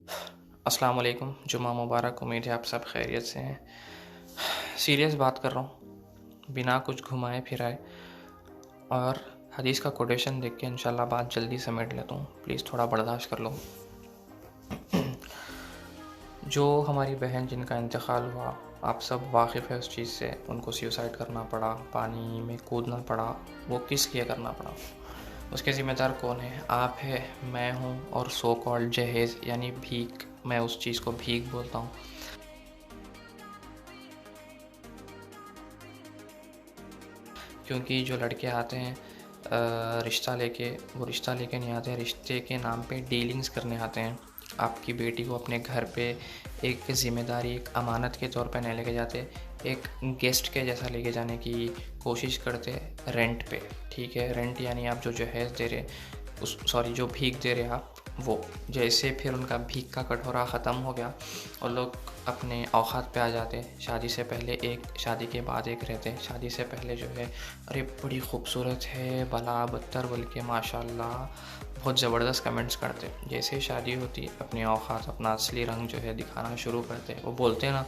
अस्सलाम वालेकुम, जुम्मा मुबारक। उम्मीद है आप सब खैरियत से हैं। सीरियस बात कर रहा हूँ, बिना कुछ घुमाए फिराए, और हदीस का कोटेशन देख के इंशाल्लाह बात जल्दी समेट लेता हूँ। प्लीज़ थोड़ा बर्दाश्त कर लो। जो हमारी बहन जिनका इंतकाल हुआ, आप सब वाकिफ़ है उस चीज़ से, उनको सुसाइड करना पड़ा, पानी में कूदना पड़ा, वो किस लिए करना पड़ा? उसके ज़िम्मेदार कौन है? आप है, मैं हूँ, और सो कॉल्ड जहेज़ यानी भीख। मैं उस चीज़ को भीख बोलता हूँ, क्योंकि जो लड़के आते हैं रिश्ता लेके, वो रिश्ता लेके नहीं आते हैं, रिश्ते के नाम पे डीलिंग्स करने आते हैं। आपकी बेटी को अपने घर पे एक ज़िम्मेदारी, एक अमानत के तौर पे नहीं लेके जाते, एक गेस्ट के जैसा लेके जाने की कोशिश करते हैं, रेंट पे। ठीक है, रेंट यानी आप जो जहेज़ दे रहे, उस सॉरी जो भीख दे रहे आप, वो जैसे फिर उनका भीख का कटोरा ख़त्म हो गया और लोग अपने औकात पे आ जाते। शादी से पहले एक, शादी के बाद एक रहते। शादी से पहले जो है, अरे बड़ी खूबसूरत है, भला बदतर बोल के माशाल्लाह बहुत ज़बरदस्त कमेंट्स करते। जैसे ही शादी होती, अपनी औकात, अपना असली रंग जो है दिखाना शुरू करते। वो बोलते हैं ना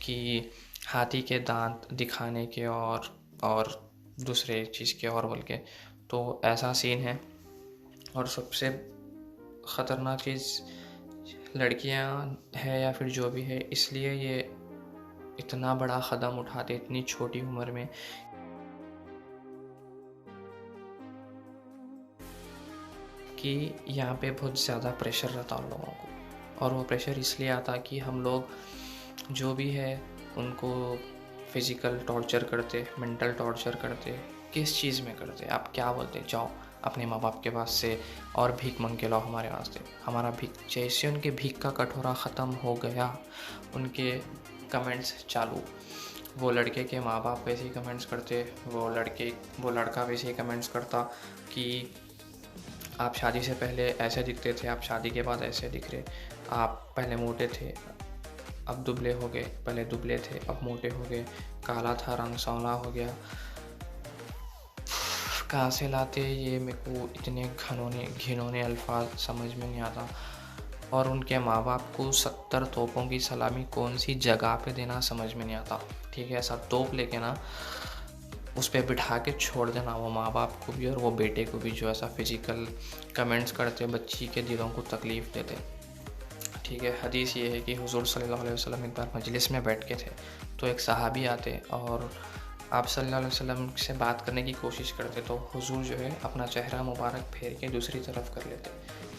कि हाथी के दांत दिखाने के और दूसरे चीज़ के और बोल के, तो ऐसा सीन है। और सबसे ख़तरनाक चीज़ लड़कियां है या फिर जो भी है, इसलिए ये इतना बड़ा कदम उठाते इतनी छोटी उम्र में कि यहाँ पे बहुत ज़्यादा प्रेशर रहता उन लोगों को। और वो प्रेशर इसलिए आता कि हम लोग जो भी है उनको फ़िज़िकल टॉर्चर करते, मेंटल टॉर्चर करते। किस चीज़ में करते? आप क्या बोलते? जाओ अपने माँ बाप के पास से और भीख मांग के लाओ हमारे वास्ते। हमारा भीख, जैसे उनके भीख का कटोरा ख़त्म हो गया, उनके कमेंट्स चालू। वो लड़के के माँ बाप वैसे ही कमेंट्स करते, वो लड़का वैसे ही कमेंट्स करता कि आप शादी से पहले ऐसे दिखते थे, आप शादी के बाद ऐसे दिख रहे, आप पहले मोटे थे अब दुबले हो गए, पहले दुबले थे अब मोटे हो गए, काला था रंग सांवला हो गया। कहाँ से लाते ये, मेरे को इतने घिनौने अल्फाज समझ में नहीं आता। और उनके माँ बाप को 70 तोपों की सलामी कौन सी जगह पे देना समझ में नहीं आता। ठीक है, ऐसा तोप लेके ना उस पर बिठा के छोड़ देना, वो माँ बाप को भी और वो बेटे को भी जो ऐसा फिज़िकल कमेंट्स करते, बच्ची के दिलों को तकलीफ़ देते। ठीक है, हदीस ये है कि हुज़ूर सल्लल्लाहु अलैहि वसल्लम एक बार मजलिस में बैठ के थे, तो एक सहाबी आते और आप सल्लल्लाहु अलैहि वसल्लम से बात करने की कोशिश करते, तो हुज़ूर जो है अपना चेहरा मुबारक फेर के दूसरी तरफ कर लेते।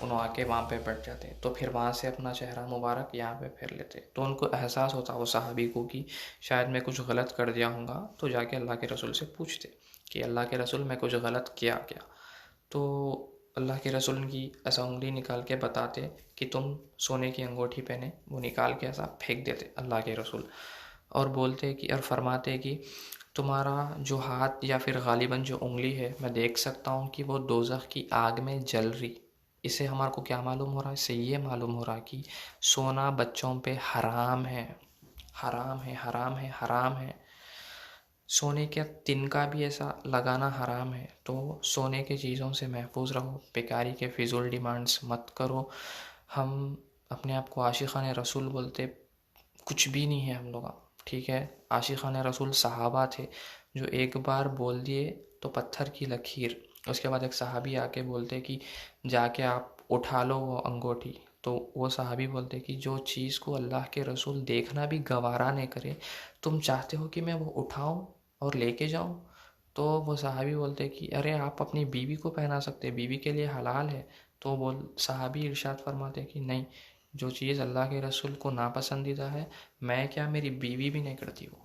उन्होंने आके वहाँ पे बैठ जाते, तो फिर वहाँ से अपना चेहरा मुबारक यहाँ पे फेर लेते। तो उनको एहसास होता वो सहाबी को कि शायद मैं कुछ गलत कर दिया हूँगा, तो जाके अल्लाह के रसूल से पूछते कि अल्लाह के रसूल मैं कुछ गलत किया क्या? तो अल्लाह के रसूल की ऐसा उंगली निकाल के बताते कि तुम सोने की अंगूठी पहने, वो निकाल के ऐसा फेंक देते अल्लाह के रसूल, और बोलते कि और फरमाते कि तुम्हारा जो हाथ या फिर गालिबन जो उंगली है, मैं देख सकता हूँ कि वो दोज़ख की आग में जल रही। इससे हमारे को क्या मालूम हो रहा है? इससे ये मालूम हो रहा है कि सोना बच्चों पे हराम है, हराम है, हराम है, हराम है। सोने का तिनका भी ऐसा लगाना हराम है। तो सोने की चीज़ों से महफूज रहो, बेकारी के फिजूल डिमांड्स मत करो। हम अपने आप को आशिक़ान रसूल बोलते कुछ भी नहीं है हम लोग। ठीक है, आशिक़ान रसूल सहाबा थे जो एक बार बोल दिए तो पत्थर की लकीर। उसके बाद एक सहाबी आके बोलते कि जाके आप उठा लो वो अंगूठी, तो वो सहाबी बोलते कि जो चीज़ को अल्लाह के रसूल देखना भी गवारा नहीं करे, तुम चाहते हो कि मैं वो उठाऊं और लेके जाऊं? तो वो सहाबी बोलते कि अरे आप अपनी बीवी को पहना सकते, बीवी के लिए हलाल है। तो बोल सहाबी इरशाद फरमाते कि नहीं, जो चीज़ अल्लाह के रसूल को नापसंदीदा है, मैं क्या मेरी बीवी भी नहीं करती वो।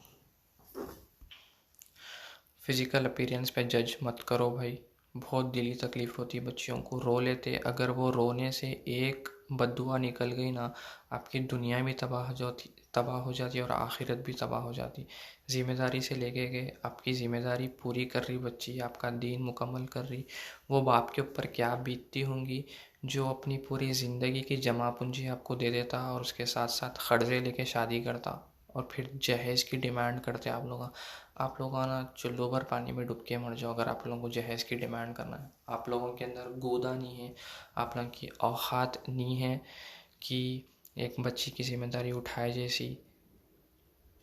फ़िज़िकल अपीयरेंस पे जज मत करो भाई। बहुत दिली तकलीफ़ होती है, बच्चियों को रो लेते, अगर वो रोने से एक बद्दुआ निकल गई ना, आपकी दुनिया भी तबाह हो जाती है और आखिरत भी तबाह हो जाती। ज़िम्मेदारी से लेके गए, आपकी ज़िम्मेदारी पूरी कर रही बच्ची, आपका दीन मुकम्मल कर रही, वो बाप के ऊपर क्या बीतती होंगी जो अपनी पूरी ज़िंदगी की जमा पूंजी आपको दे देता और उसके साथ साथ कर्ज़े लेके शादी करता और फिर जहेज़ की डिमांड करते आप लोग ना चुल्लू भर पानी में डूब के मर जाओ अगर आप लोगों को जहेज़ की डिमांड करना है। आप लोगों के अंदर गोदा नहीं है, आप लोगों की औकात नहीं है कि एक बच्ची की ज़िम्मेदारी उठाए जैसी,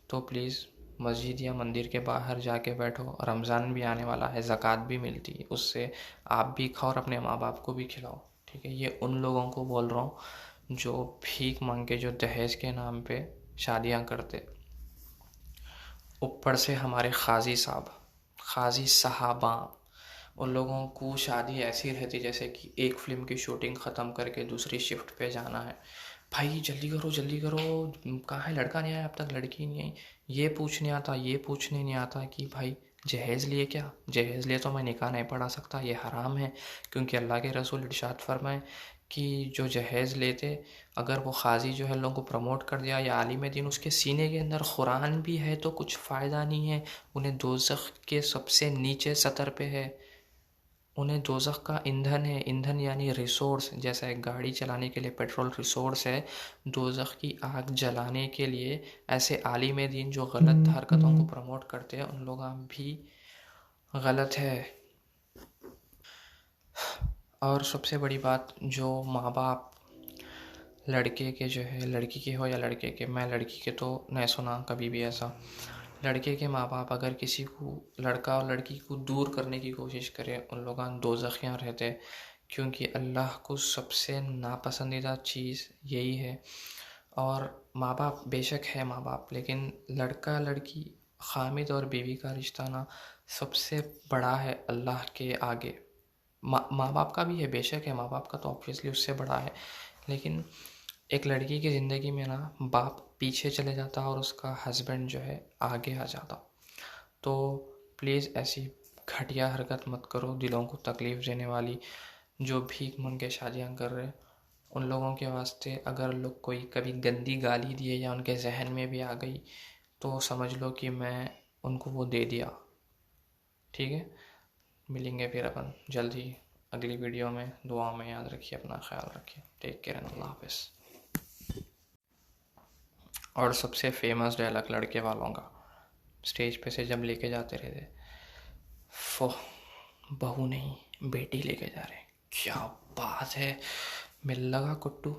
तो प्लीज़ मस्जिद या मंदिर के बाहर जाके बैठो। रमज़ान भी आने वाला है, ज़कात भी मिलती है, उससे आप भी खाओ और अपने माँ बाप को भी खिलाओ। ठीक है, ये उन लोगों को बोल रहा हूँ जो भीख मांग के, जो दहेज के नाम पे शादियाँ करते। ऊपर से हमारे खाजी साहबा, उन लोगों को शादी ऐसी रहती जैसे कि एक फ़िल्म की शूटिंग ख़त्म करके दूसरी शिफ्ट पे जाना है। भाई जल्दी करो जल्दी करो, कहाँ है, लड़का नहीं आया अब तक, लड़की नहीं आई। ये पूछने आता, ये पूछने नहीं आता कि भाई जहेज़ लिए क्या? जहेज़ लिए तो मैं निकाह नहीं पढ़ा सकता, ये हराम है। क्योंकि अल्लाह के रसूल इरशाद फरमाए कि जो जहेज़ लेते, अगर वो क़ाज़ी जो है लोगों को प्रमोट कर दिया या आलिम दीन, उसके सीने के अंदर कुरान भी है तो कुछ फ़ायदा नहीं है, उन्हें दोज़ख के सबसे नीचे सतर पे है। उन्हें दोज़ख का ईंधन है, ईंधन यानी रिसोर्स, जैसा एक गाड़ी चलाने के लिए पेट्रोल रिसोर्स है, दोज़ख की आग जलाने के लिए ऐसे आलिम दीन जो गलत हरकतों को प्रमोट करते हैं, उन लोग भी गलत है। और सबसे बड़ी बात, जो माँ बाप लड़के के जो है, लड़की के हो या लड़के के, मैं लड़की के तो नहीं सुना कभी भी ऐसा, लड़के के माँ बाप अगर किसी को, लड़का और लड़की को दूर करने की कोशिश करे, उन लोग दोज़खियाँ रहते। क्योंकि अल्लाह को सबसे नापसंदीदा चीज़ यही है। और माँ बाप बेशक है माँ बाप, लेकिन लड़का लड़की, खामिद और बीवी का रिश्ता ना सबसे बड़ा है अल्लाह के आगे। माँ बाप का भी है, बेशक है, माँ बाप का तो ऑब्वियसली उससे बड़ा है, लेकिन एक लड़की की ज़िंदगी में ना बाप पीछे चले जाता और उसका हस्बैंड जो है आगे आ जाता। तो प्लीज़ ऐसी घटिया हरकत मत करो, दिलों को तकलीफ़ देने वाली। जो भीख मांग के शादियाँ कर रहे, उन लोगों के वास्ते अगर लोग कोई कभी गंदी गाली दिए या उनके जहन में भी आ गई, तो समझ लो कि मैं उनको वो दे दिया। ठीक है, मिलेंगे फिर अपन जल्द ही अगली वीडियो में। दुआ में याद रखिए, अपना ख्याल रखिए, टेक केयर, अल्लाह हाफ़िज़। और सबसे फेमस डायलॉग लड़के वालों का, स्टेज पे से जब लेके जाते रहते, फो बहू नहीं बेटी लेके जा रहे, क्या बात है, मिल लगा कुट्टू।